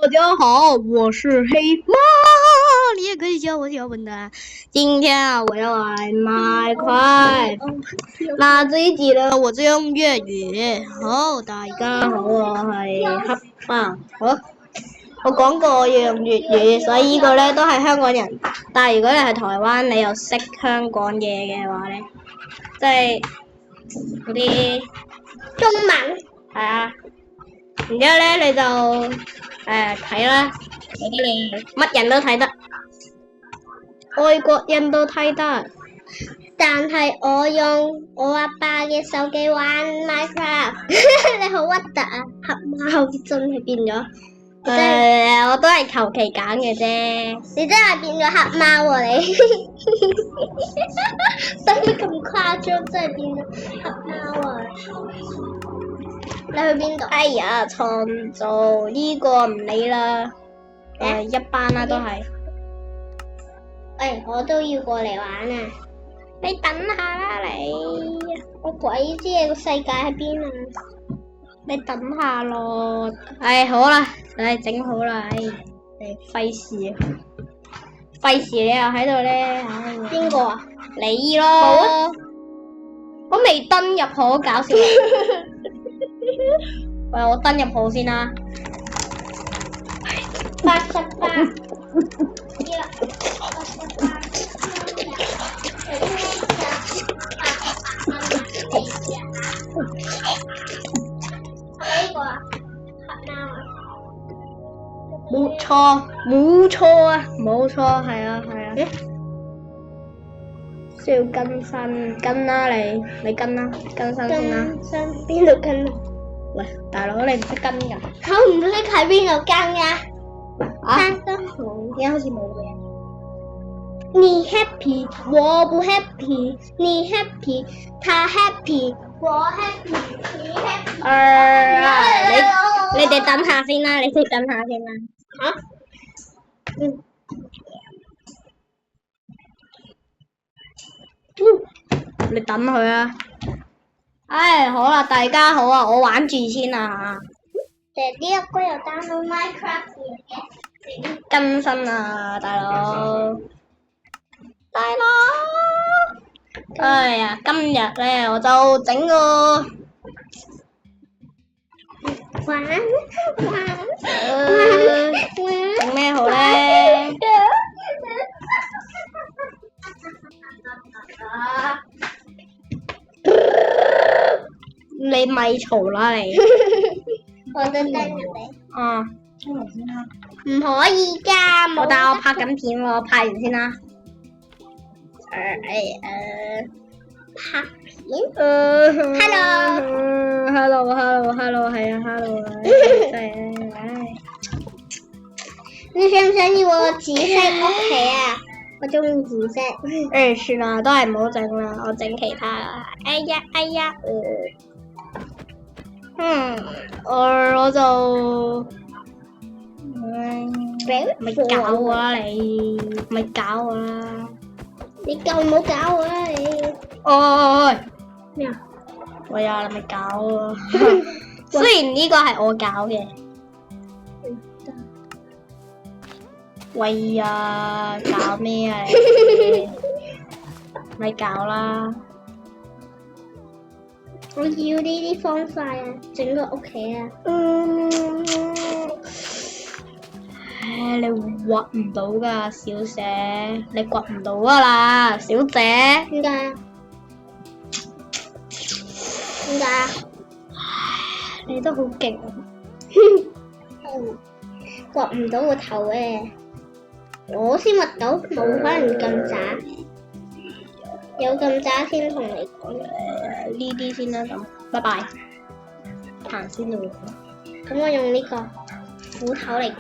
大家好，我是黑猫，你也可以叫我小笨蛋。今天啊，我要来麦塊。那這一集呢，我就用粵語。好，大家好，我係黑貓。好，我講過我要用粵語，所以呢個呢都係香港人。但係如果你係台灣，你又識香港嘢嘅話呢，即係嗰啲中文係啊。然之後咧，你就睇啦，你乜人都睇得，外國人都睇得。但係我用我阿爸嘅手機玩 Minecraft， 你好核突啊！黑貓真係變咗，我都係求其揀嘅啫。你真係變咗黑貓喎你，使乜咁誇張？真係變咗黑貓啊！你去邊度？哎呀，創造呢個唔理啦，一班啦都係。喂，我都要過嚟玩啊！你等下啦你，我鬼知你個世界喺邊啊！你等下咯。好啦，整好啦，費事你又喺度咧，邊個啊？你咯，我未登入好搞笑。喂，我登入好先啦。88。呢個啊，黑貓啊，冇錯啊，係啊。需要更新，跟啦你跟啦，更新先啦。更新邊度更啊？喂，大佬你唔識跟㗎？我唔識喺邊度更㗎。更新好，而家好似冇嘅。你 happy， 我不 happy， 你 happy， 他 happy， 我 happy， 你 happy。你哋等下先啦，嚇？你等佢啊！好啦，大家好啊，我玩住先啦呢一個又 download Minecraft 嘅，更新啊，大佬！哎呀，今日咧我就整個玩，整咩好咧？你咪嘈啦你！我都登入嚟。唔可以㗎，但我拍緊片喎，拍完先啦。拍片。Hello，係啊 ，Hello 啊，真係你想唔想要我紫色屋企啊？我中意紫色。算啦，都係唔好整啦，我整其他啦。我就咪搞我啦你，咪搞我啦！你夠唔好搞我啦你！咩啊？喂啊，你咪搞我！雖然呢個係我搞嘅。喂啊，搞咩啊你？咪搞啦！我要呢啲方塊啊，整個屋企啊。你掘唔到噶，小姐，你掘唔到噶啦，小姐。點解啊？點解啊？你都好勁。掘唔到個頭嘅，我先掘到，冇可能咁渣。有咁渣先同你講。呢啲先啦，咁，拜拜。行先啦。咁我用呢個斧頭嚟掘。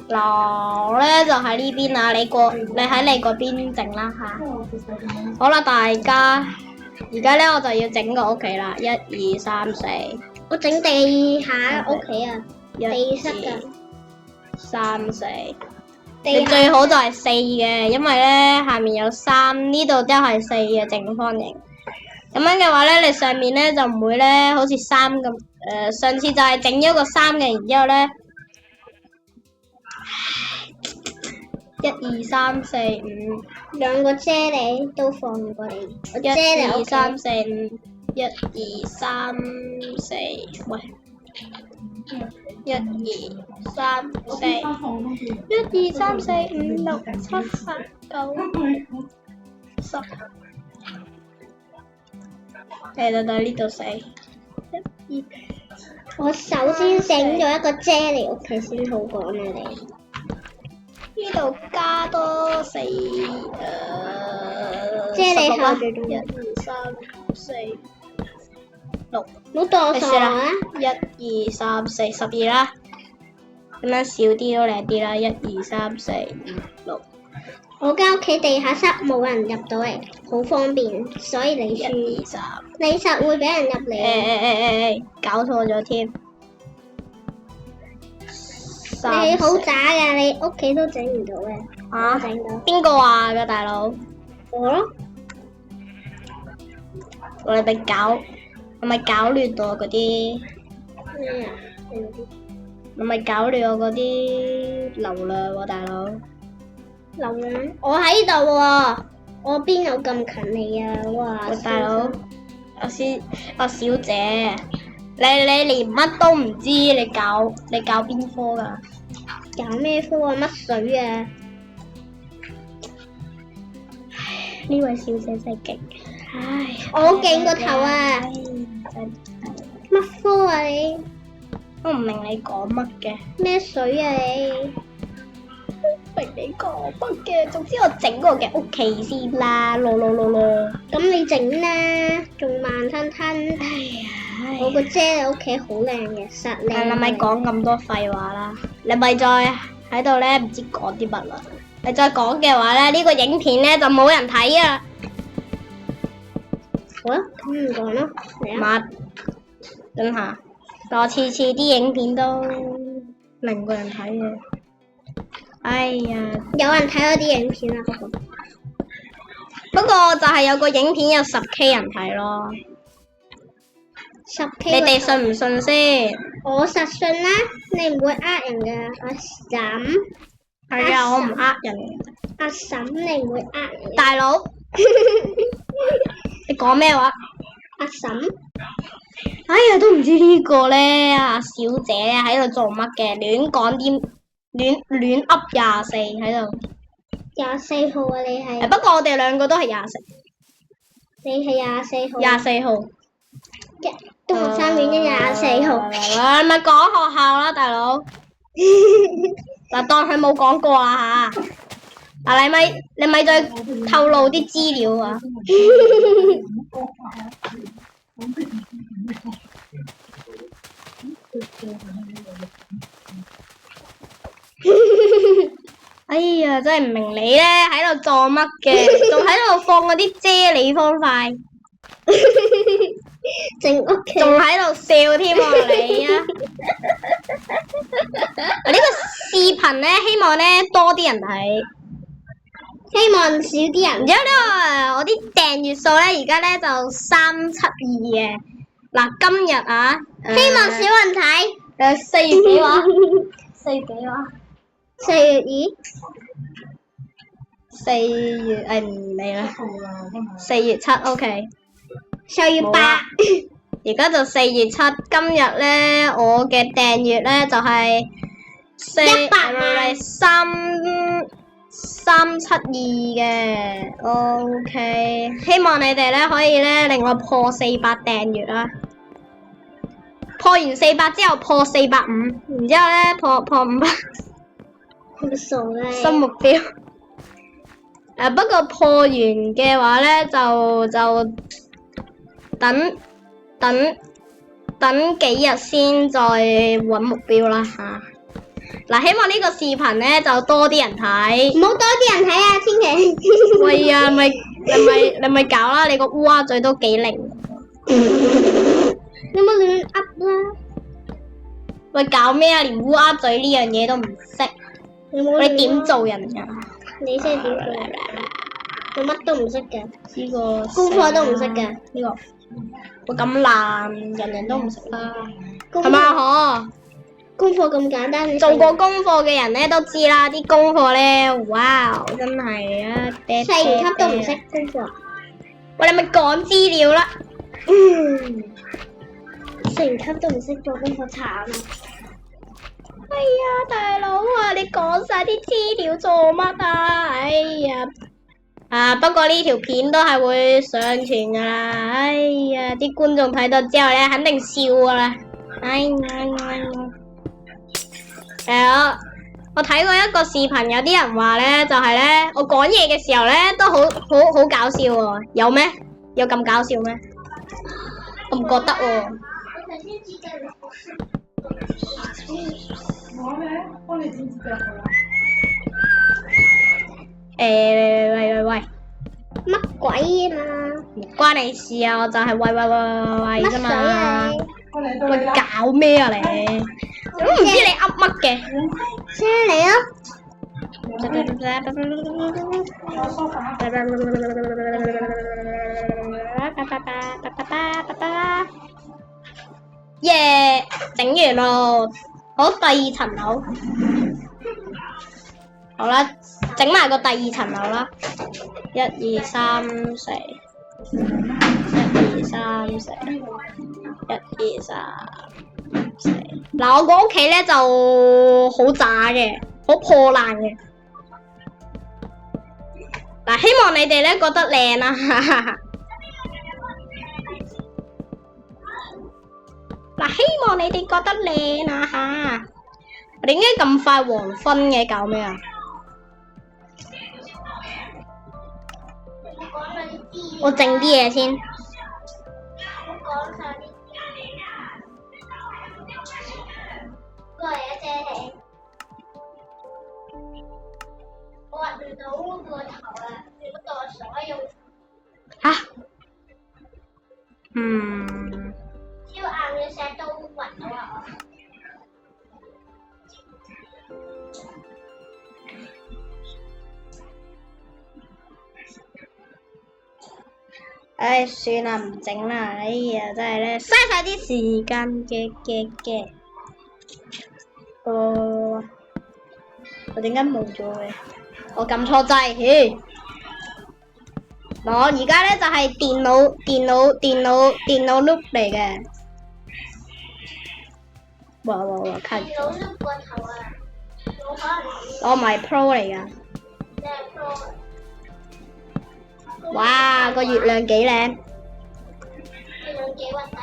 嗱咧就喺呢邊啦，你喺你嗰邊整啦吓。好啦，大家，而家咧我就要整個屋企啦，1、2、3、4。我整地下屋企啊，地室㗎。 3、4。你最好就係4嘅，因為咧下面有3，呢度都係4嘅正方形。咁樣嘅話咧，你上面咧就唔會咧好似3咁。上次就係整咗個3嘅，然之後咧1、2、3、4、5，兩個啫喱都放過嚟。我1、啫喱2、屋企3、4、5，1、2、3、4，喂，1、2、3、4，1、2、3、4、5、6、7、8、9、10。嚟到呢度死。1、2。我首先整咗一個啫喱屋企先好講啊你。呢度加多4，啫喱16啦後最中意1、2、3、4、6。唔好當我傻啊！ 1、2、3、4、12啦，咁樣少啲都靚啲啦。1、2、3、4、5、6。我間屋企地下室冇人入到嚟，好方便，所以你輸。 1、2、3。你實會俾人入嚟。搞錯咗添。你好渣㗎，你屋企都整唔到嘅。我整到。邊個話㗎大佬？我咯。我哋咪搞亂到我嗰啲，咩啊？我咪搞亂我嗰啲流量喎，大佬。流量？我喺度喎，我邊有咁近你啊？哇！大佬，阿小姐，你連乜都唔知，你搞邊科㗎？搞咩科啊？乜水啊？呢位小姐真係勁，唉！我勁個頭啊！乜科啊你？我唔明你講乜嘅。咩水啊你？明你講乜嘅？總之我整過嘅屋企先啦，咯。咁你整啦，仲慢吞吞。哎呀，我個姐你屋企好靚嘅，實靚。你咪講咁多廢話啦！你咪再喺度咧，唔知講啲乜啦。你再講嘅話咧，呢個影片咧就冇人睇啊！好啦，咁唔講啦，嚟啊！乜？等下，我次啲影片都0個人睇嘅。哎呀！有人睇我啲影片啊，不過就係有個影片有10K 人睇咯。10K。你哋信唔信先？我實信啦，你唔會呃人㗎，阿嬸。係啊，我唔呃人。阿嬸，你唔會呃人。大佬，你講咩話？阿嬸。哎呀，都唔知呢個咧，阿小姐喺度做乜嘅？亂講啲亂噏24喺度。24號啊，你係。不過我哋兩個都係24。你係24號。24號。都學生院嘅24號。你咪講學校啦，大佬。嗱，當佢冇講過啊吓。嗱，你咪再透露啲資料啊。哎呀，真係唔明你咧喺度做乜嘅，仲喺度放嗰啲啫喱方塊，整屋企，仲喺度笑添喎你啊！呢個視頻咧，希望咧多啲人睇，希望少啲人。然之後咧，我啲訂閱數咧而家咧就372嘅。嗱，今日啊，希望少人睇。4月幾話？4月幾話？4月2。4月唔理啦。4月7 OK。4月8。而家就4月7，今日咧我嘅訂閱咧就係372嘅 OK， 希望你哋咧可以咧令我破400訂閱啦。破完400之後破450，然之後咧破500。好傻啊！新目標。不過破完嘅話咧就等幾日先再搵目標啦吓。嗱，希望呢個視頻咧就多啲人睇。唔好多啲人睇啊，千祈。喂啊，你咪搞啦！你個烏鴉嘴都幾靈。你冇亂噏啦！喂，搞咩啊？連烏鴉嘴呢樣嘢都唔識，你點做人㗎？你識點做人？我乜都唔識嘅。呢個功課都唔識嘅。呢個我咁爛，人人都唔識啦。係嘛？嗬？功課咁簡單，你做過功課嘅人咧都知啦，啲功課咧，哇，真係啊，四年級都唔識功課。喂，你咪講資料啦。四年級都唔識做功課，慘啊！哎呀，大佬啊，你講晒啲資料做乜啊？哎呀，不過呢條片都係會上傳噶啦。哎呀，啲觀眾睇到之後咧，肯定笑噶啦。哎呀，我睇過一個視頻，有啲人話咧，就係咧，我講嘢嘅時候咧，都好搞笑喎。有咩？有咁搞笑咩？我唔覺得喎。喂，乜鬼啊嘛？唔關你事啊，我就係喂啫嘛。喂，搞咩啊你？我都唔知你噏乜嘅。先嚟啊！耶，整完咯，好，第二層樓。好啦，整埋個第二層樓啦。1、2、3、4，1、2、3、4，1、2、3、4。嗱，我個屋企咧就好渣嘅，好破爛嘅。嗱，希望你哋咧覺得靚啦，哈哈哈。嗱，希望你哋覺得靚啊吓！你點解咁快黃昏嘅？搞咩啊？我整啲嘢先。過嚟啊，借你。我畫唔到個頭啊，你嗰個所有。嚇？超硬嘅石都畫到啊！唉，算啦，唔整啦。哎呀，真係咧，嘥晒啲時間嘅。我點解冇咗嘅？我撳錯掣，嘿！我而家咧就係電腦 loop 嚟嘅。哇！看電腦碌個頭啊！冇可能。我唔係 Pro 嚟噶。你係 Pro。哇！個月亮幾靚。月亮幾核突？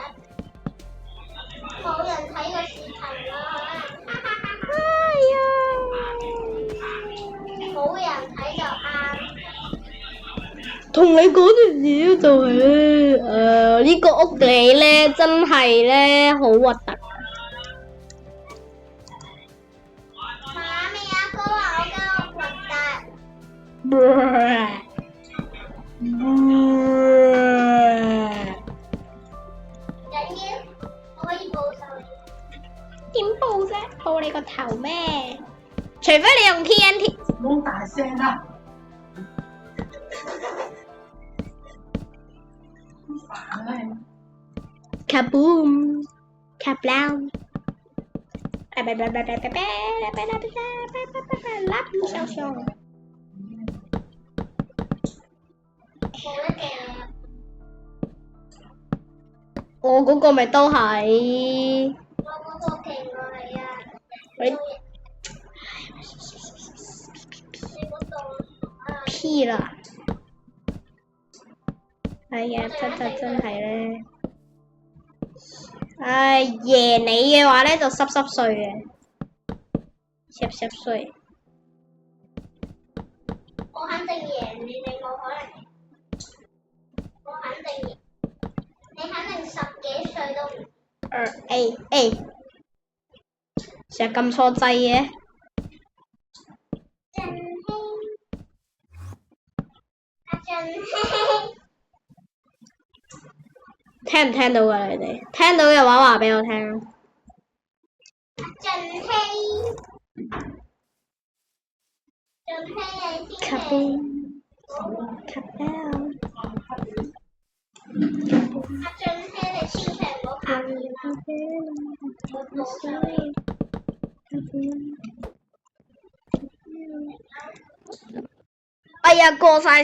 冇人睇個視頻啦。冇人睇就啱。同你講件事就係咧，呢個屋企咧真係咧好核突。媽咪阿哥話我間屋核突。緊要，我可以報仇你。點報啫？報你個頭咩？除非你用 TNT。唔好大聲啦！好煩啊！ Kaboom! Kablam! 蠟筆小熊。冇得嘅。我嗰個咪都係。我嗰個勁過你啊！你嗰度啊！ P 啦。哎呀，真係咧。唉，贏你嘅話咧就濕碎嘅，濕碎。我肯定贏你，你冇可能贏。我肯定贏，你肯定10幾歲都唔。成日撳錯掣嘅。振興，阿振興。聽唔聽到㗎你哋？聽到嘅話話俾我聽。振興，振興你先嚟。阿振興你千祈唔好拍片啊！我報仇你。哎呀，過晒